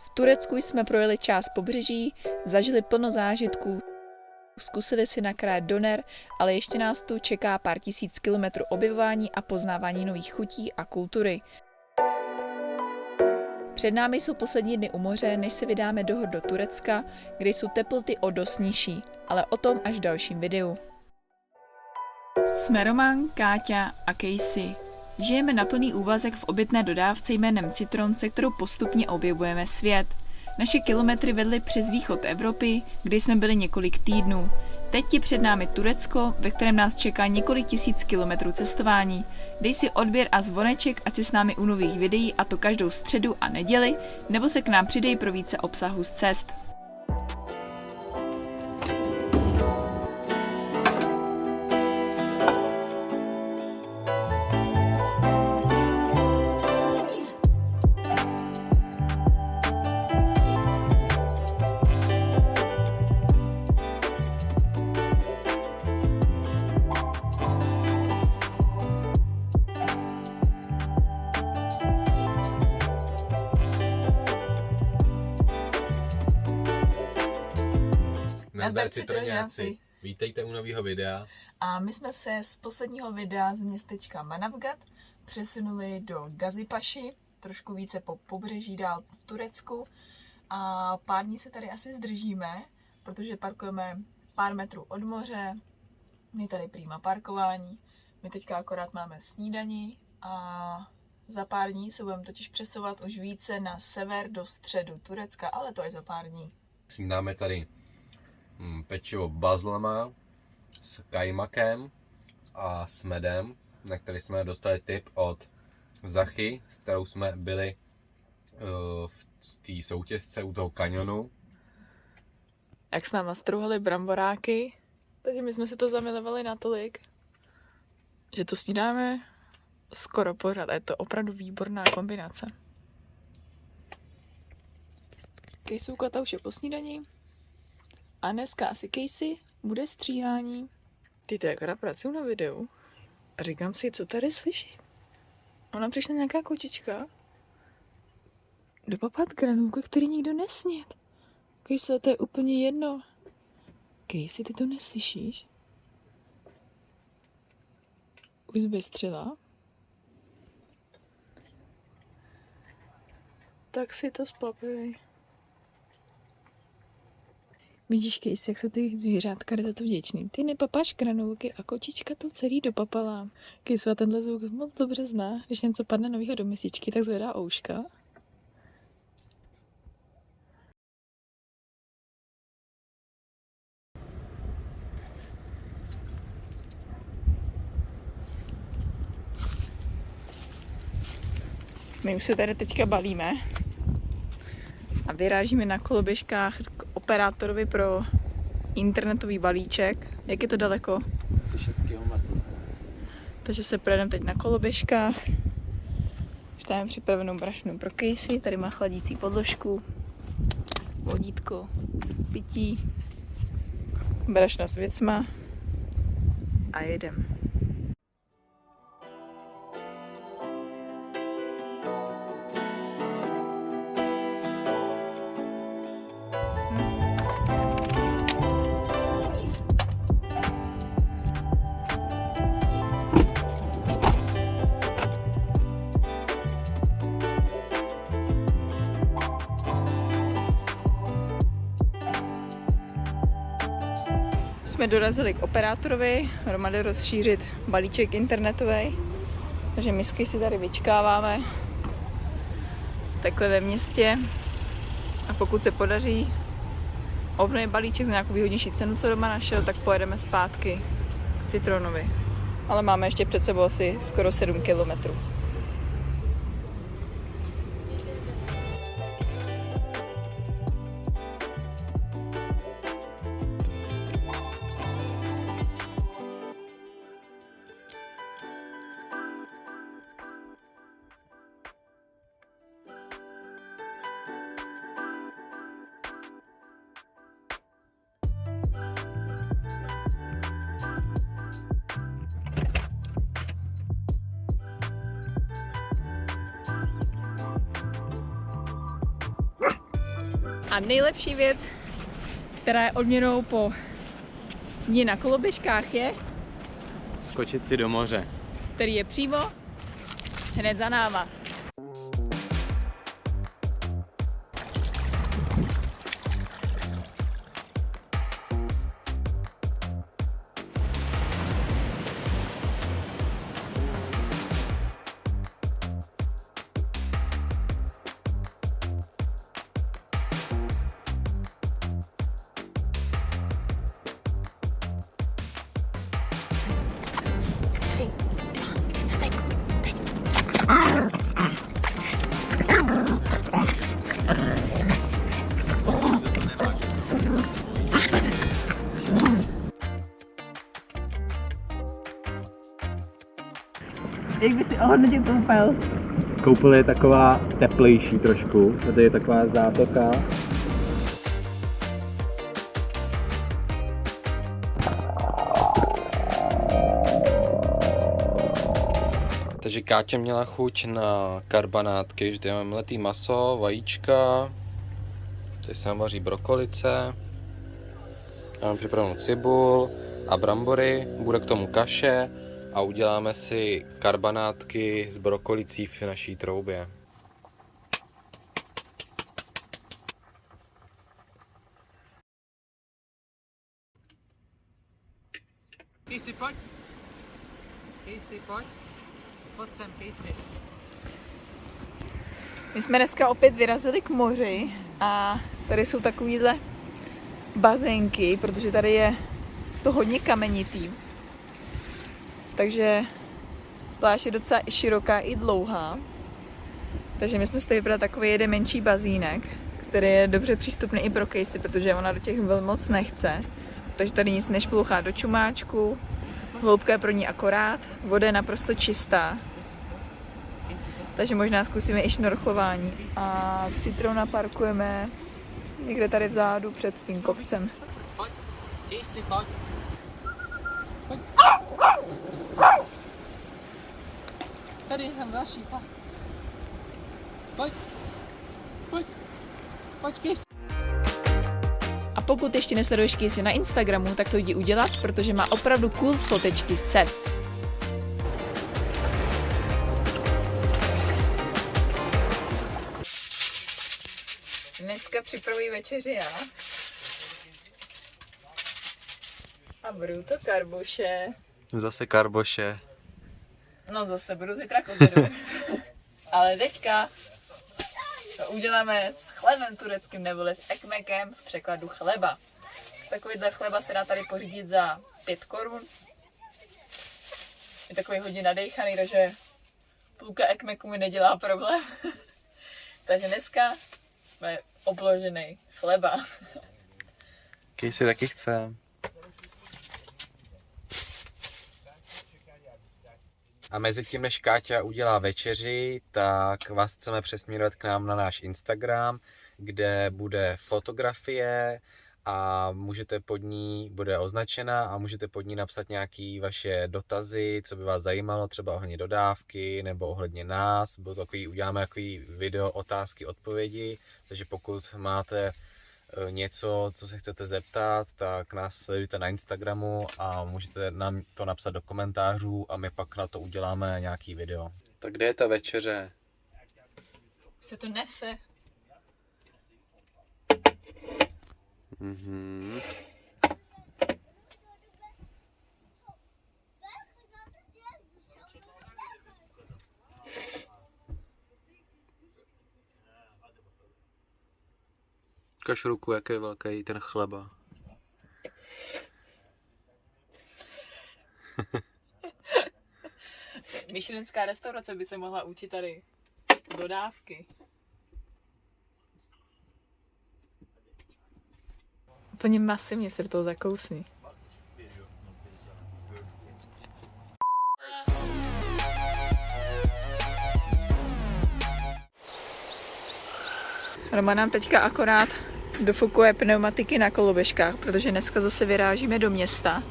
V Turecku jsme projeli část pobřeží, zažili plno zážitků, zkusili si nakrájet doner, ale ještě nás tu čeká pár tisíc kilometrů objevování a poznávání nových chutí a kultury. Před námi jsou poslední dny u moře, než se vydáme do hor do Turecka, kde jsou teploty o dost nižší, ale o tom až v dalším videu. Jsme Roman, Káťa a Casey. Žijeme na plný úvazek v obytné dodávce jménem Citron, se kterou postupně objevujeme svět. Naše kilometry vedly přes východ Evropy, kde jsme byli několik týdnů. Teď je před námi Turecko, ve kterém nás čeká několik tisíc kilometrů cestování. Dej si odběr a zvoneček, ať si s námi u nových videí, a to každou středu a neděli, nebo se k nám přidej pro více obsahu z cest. Nazdar citroňáci, vítejte u nového videa. A my jsme se z posledního videa z městečka Manavgat přesunuli do Gazipaši, trošku více po pobřeží dál v Turecku, a pár dní se tady asi zdržíme, protože parkujeme pár metrů od moře, je tady prima parkování, my teďka akorát máme snídani a za pár dní se budeme totiž přesouvat už více na sever do středu Turecka, ale to až za pár dní. Snídáme tady pečivo bazlama s kajmakem a s medem, na který jsme dostali tip od Zachy, s kterou jsme byli v té soutěžce u toho kanionu. Jak s náma struhali bramboráky, takže my jsme si to zamilovali natolik, že to snídáme skoro pořád a je to opravdu výborná kombinace. Kejsůka už je po snídani a dneska asi Casey bude stříhání. Ty, to akorát pracuju na videu a říkám si, co tady slyším. Ona přišla nějaká kočička dopapat granulku, který nikdo nesněd. Casey, to je úplně jedno. Casey, ty to neslyšíš? Už zbystřila? Tak si to spapej. Vidíš, Casey, jak jsou ty zvířátka za to vděčný. Ty nepapáš granulky a kočička to celý dopapala. Casey tenhle zvuk moc dobře zná. Když něco padne novýho do mističky, tak zvedá ouška. My už se tady teďka balíme a vyrážíme na koloběžkách k operátorovi pro internetový balíček. Jak je to daleko? Asi 6 km. Takže se projedeme teď na koloběžkách. Už tady máme připravenou brašnu pro Casey, tady má chladící podložku, vodítko, pití, brašna s věcma a jedem. Jsme dorazili k operátorovi, Roman jde rozšířit balíček internetový, takže my si tady vyčkáváme takhle ve městě a pokud se podaří obnovit balíček za nějakou výhodnější cenu, co doma našel, tak pojedeme zpátky k Citronovi. Ale máme ještě před sebou asi skoro 7 kilometrů. A nejlepší věc, která je odměnou po dni na koloběžkách, je Skočit si do moře. který je přímo hned za náma. Jak by si ohodnotil koupel? Koupel je taková teplejší trošku, tady je taková zátoka. Takže Káťa měla chuť na karbanátky, že tady máme mletý maso, vajíčka, tady se nám vaří brokolice, máme připravenou cibul a brambory, bude k tomu kaše a uděláme si karbanátky s brokolicí v naší troubě. Casey, pojď. Casey, pojď. Pojď sem, Casey. My jsme dneska opět vyrazili k moři a tady jsou takovýhle bazénky, protože tady je to hodně kamenitý. Takže pláž je docela široká i dlouhá. Takže my jsme si tady vybrali takový jeden menší bazínek, který je dobře přístupný i pro Casey, protože ona do těch vln moc nechce. Takže tady nic nešplouchá do čumáčku, hloubka je pro ní akorát, voda je naprosto čistá. Takže možná zkusíme i šnorchlování. A citrona parkujeme někde tady vzadu před tím kopcem. Pojď. Casey, pojď. Pojď. Tady je tam další, pojď. Pojď. Pojď. Pojď, Casey. A pokud ještě nesleduješ Casey na Instagramu, tak to jdi udělat, protože má opravdu cool fotečky z cest. Dneska připravuji večeři já. A budu to karboše. Zase karboše. No zase budu zítra k obědu. Ale teďka to uděláme s chlebem tureckým neboli s ekmekem v překladu chleba. Takovýhle chleba se dá tady pořídit za 5 korun. Je takový hodně nadejchaný, takže půlka ekmeku mi nedělá problém. Takže dneska máme obložený chleba. Casey taky chce. A mezi tím, než Káťa udělá večeři, tak vás chceme přesměrovat k nám na náš Instagram, kde bude fotografie a můžete pod ní, bude označena a můžete pod ní napsat nějaké vaše dotazy, co by vás zajímalo, třeba ohledně dodávky nebo ohledně nás. Uděláme takový video otázky, odpovědi, takže pokud máte něco, co se chcete zeptat, tak nás sledujte na Instagramu a můžete nám to napsat do komentářů a my pak na to uděláme nějaký video. Tak kde je ta večeře? Už se to nese. Mhm. Ukaž ruku, jak je velký ten chleba. Michelinská restaurace by se mohla učit tady dodávky. Úplně masivně se do toho zakousí. Roman nám teďka akorát dofukuje pneumatiky na koloběžkách, protože dneska zase vyrážíme do města.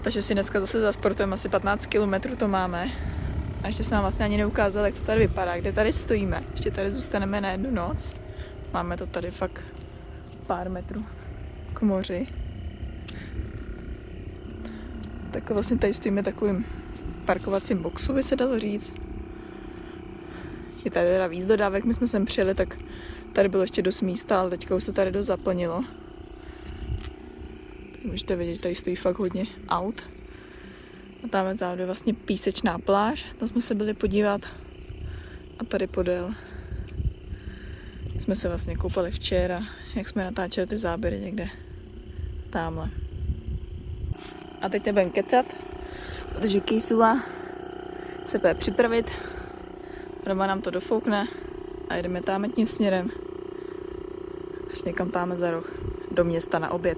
Takže si dneska zase zasportujeme, asi 15 km to máme. A ještě jsem vám vlastně ani neukázal, jak to tady vypadá, kde tady stojíme. Ještě tady zůstaneme na jednu noc. Máme to tady fakt pár metrů k moři. Tak vlastně tady stojíme takovým parkovacím boxu, by se dalo říct. Je tady teda víc dodávek, my jsme sem přijeli, tak tady bylo ještě dost místa, ale teďka už to tady dost zaplnilo. Tak můžete vidět, že tady stojí fakt hodně aut. A tam vzadu je vlastně písečná pláž, tam jsme se byli podívat. A tady podél jsme se vlastně koupali včera, jak jsme natáčeli ty záběry někde tamhle. A teď nebudem kecat, protože Kejsula se bude připravit. Doma nám to dofoukne a jedeme tam tím směrem až někam tam za roh do města na oběd.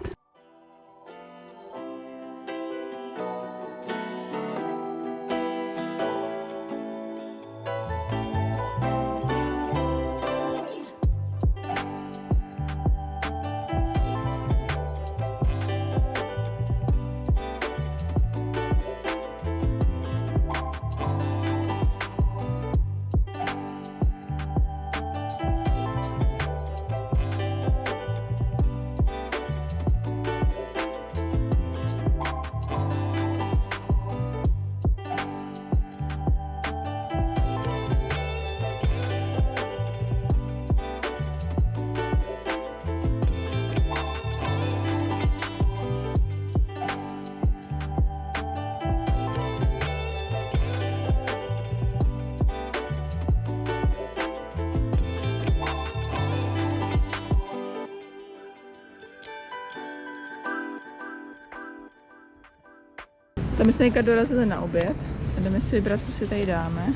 Tam jsme někde dorazili na oběd a jdeme si vybrat, co si tady dáme.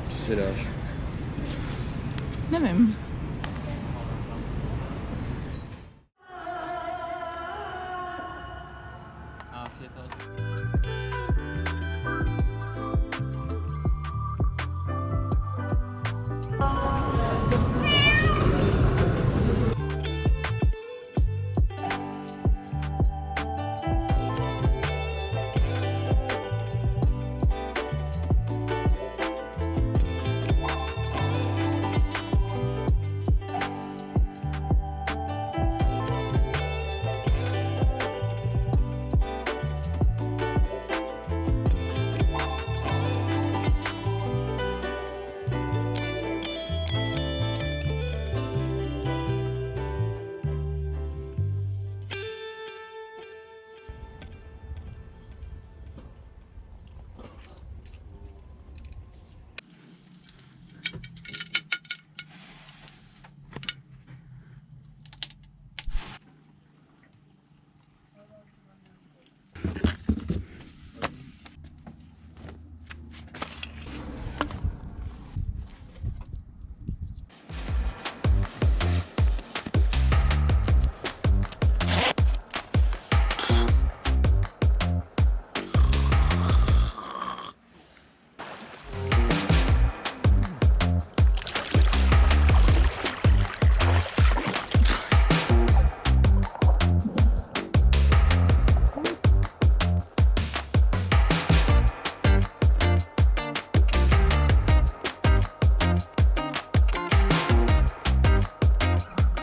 Co si dáš? Nevím.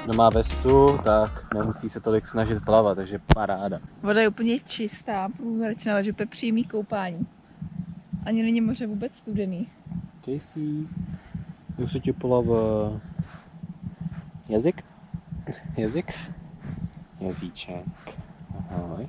Kdo má vestu, tak nemusí se tolik snažit plavat, takže paráda. Voda je úplně čistá, průzračná, že to je přímý koupání. Ani není moře vůbec studený. Casey, jak se ti polav jazyk? Jazyk? Jazyček. Ahoj.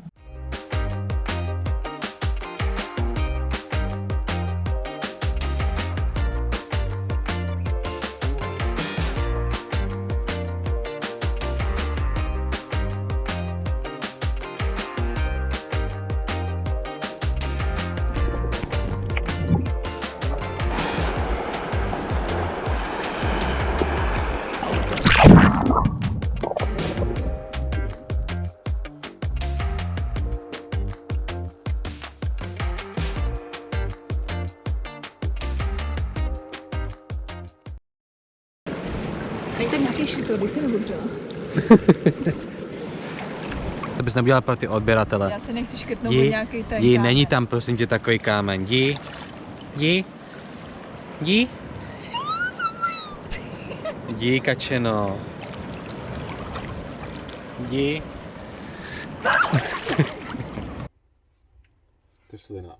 Není tam nějaký šutor, když se nezobřela. To bys neudělal pro ty odběratele. Já se nechci škrtnout nějaký ten Jdi, kámen. není tam prosím tě takový kámen. Jdi. Jdi. Jdi, kačeno. Jdi. To je slina.